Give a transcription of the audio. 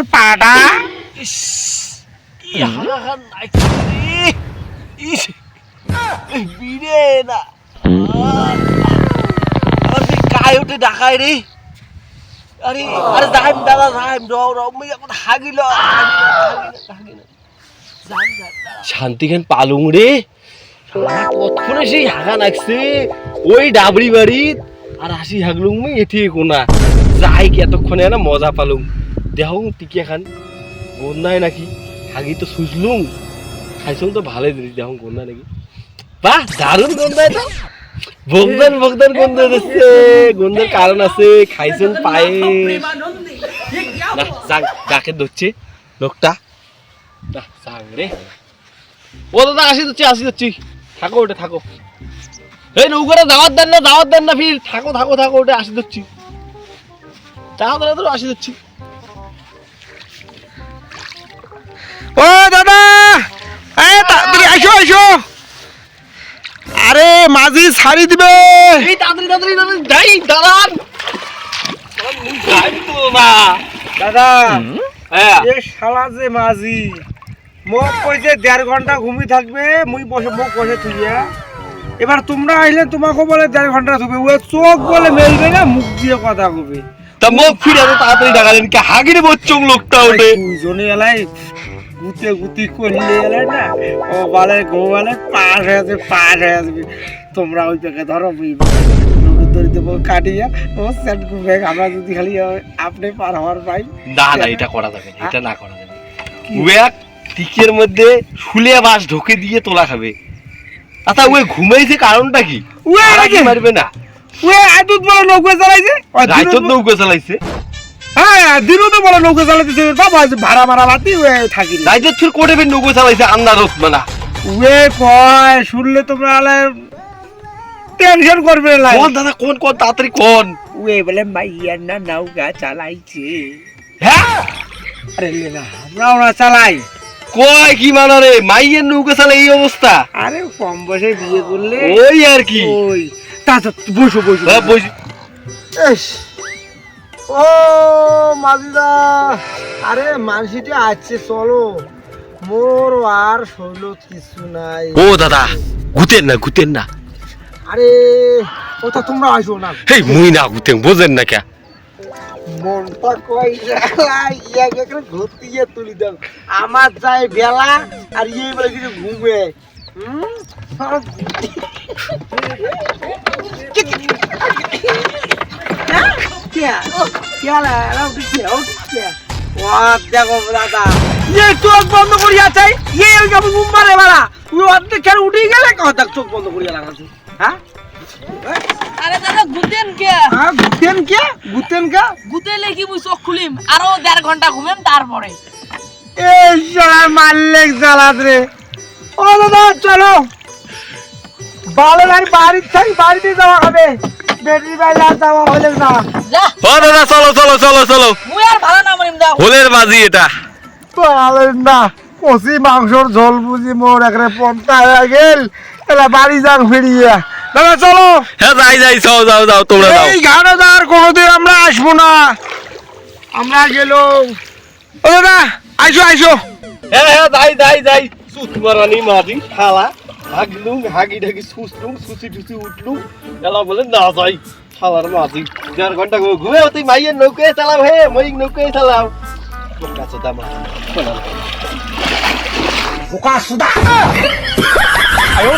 আমার পাটা ইস কি হাগাখান নাইছে রে ইস এই বিরে না আর কি কায়োতে ঢাকায় রে আরে আরে যাইম দাদা যাইম রও মই এখন হাগিল শান্তিখান পালুং রে কতক্ষণে সেই হাগা নাকছে ওই ডাবরি বাড়িত আর হাসি হাগলুং মই এটি কোনা যাই কি এতক্ষণে না মজা পালুং দেহ টিকিয়া খান গন্ধায় নাকি হাগি তো সুজলুং খাইছুং তো ভালোই জিনিস দেহ গন্ধায় নাকি বাহ দারুণ গন্ধায় তো ভগদান ভগদান গন্ধ দিচ্ছে গন্ধের কারণ আছে খাইছুং পায়ে না যাক ডাকে ধরছে লোকটা না যাক রে ও দাদা আসি যাচ্ছি থাকো ওটা থাকো এই নৌকাটা দাওয়াত দেন না ফির থাকো ওটা আসি যাচ্ছি তাড়াতাড়ি আসি যাচ্ছি ও দাদা এই তাড়াতাড়ি আসো আরে মাঝি ছাড়ি দিবে এই তাড়াতাড়ি যাই দাঁড়ান যাই তো না দাদা হ্যাঁ এ শালা যে মাঝি মোক কইছে 1.5 ঘন্টা ঘুমি থাকবে মুই মোক বসে থুইয়া এবার তোমরা আইলে তোমাকে বলে 1.5 ঘন্টা থাকবে ও চোখ বলে মেলবে না মুখ দিয়ে কথা কবে তা মুখ ফিরে তো তাড়াতাড়ি ডাকালেন কি হাগিরে বচ্চং লোকটা ওঠে দুজনে এলাই গুতি করলে এলাই না ও বলে গোয়ালে পার হয়ে যাবে তোমরা ওই পেকে ধরো ধরে দেবো কাটিয়া ও সেট ঘুমে আমরা যদি খালি আপনি পার হওয়ার পাই না এটা করা যাবে না এটা না করা যাবে ওয়া টিকের মধ্যে শুলে বাস ঢোকে দিয়ে তোলা খাবে আচ্ছা ওই ঘুমাইছে কারণটা কি ওয়া আগে মারবে না ওয়া আদুত বলে নৌকা চালাইছে রাইতো নৌকা চালাইছে হ্যাঁ দিনও তো বলে নৌকা চালাইছে বাবা ভাড়া মারা লাতি ওয়া থাকি রাইতো ফির কোটে নৌকা চালাইছে আন্দারত মানা ওয়ে কয় শুনলে তোমরা আলে টেনশন করবে না কোন দাদা কোন তাড়াতাড়ি কোন ওয়ে বলে মাইয়া না নৌকা চালাইছে হ্যাঁ আরে না আমরাও না চালাই কয় কি মানা রে মাইয়ের নৌকা চালাই এই অবস্থা আরে কম বয়সে বিয়ে করলে ওই আর কি ওই তা বসো হ্যাঁ বসি ও মাজিদা আরে মানসিটা আছে চলো মোর আর শৈল কিছু নাই ও দাদা গুতেন না আরে ওটা তোমরা আসো না এই মুই না গুতেন বোঝেন না কে মনটা কই ইয়াকে করে ঘুরতিয়ে তুলি দাও আমার যায় বেলা আর ইয়ে বলে কিছু ঘুমে দেখো দাদা ইয়ে চোখ বন্ধ করিয়া চাই ইয়ে ঘুম মারে বেলা তুই অর্ধেক খেলে উঠে গেলে কথা চোখ বন্ধ করিয়া লাগাচ্ছি হ্যাঁ আরে দাদা গুতেন কে গুতেলে কি মুই চোখ খুলিম আরো 1.5 ঘন্টা ঘুমেম তারপরে এই শালা মাল্লেক জ্বালাত রে ও দাদা চলো বালে আর বাড়িতে যাওয়া হবে বেটি বাইলা যাওয়া হলে না যা ও দাদা চলো মুই আর ভালো না মরিম দাও হোলের বাজি এটা বালে না কষি মাংসর ঝোল বুঝি মোর একরে পন্তা হয়ে গেল এলা বাড়ি যান ফিরিয়া দাদা চলো হ্যাঁ যাই যাও তোমরা যাও এই ঘাটে আর কোনোদিন আমরা আসবো না আমরা গেল ও দাদা আইসো হ্যাঁ যাই সুত মারানি মাঝি শালা হাগি ঢাকি সুসি উঠলুম এলা বলে না যাই শালার মাঝি 1.5 ঘন্টা ঘুরে তুই মাইয়ের নৌকায় চালাও হে মই নৌকায় চালাও কাছে দামা বোকা সুদা আয়ো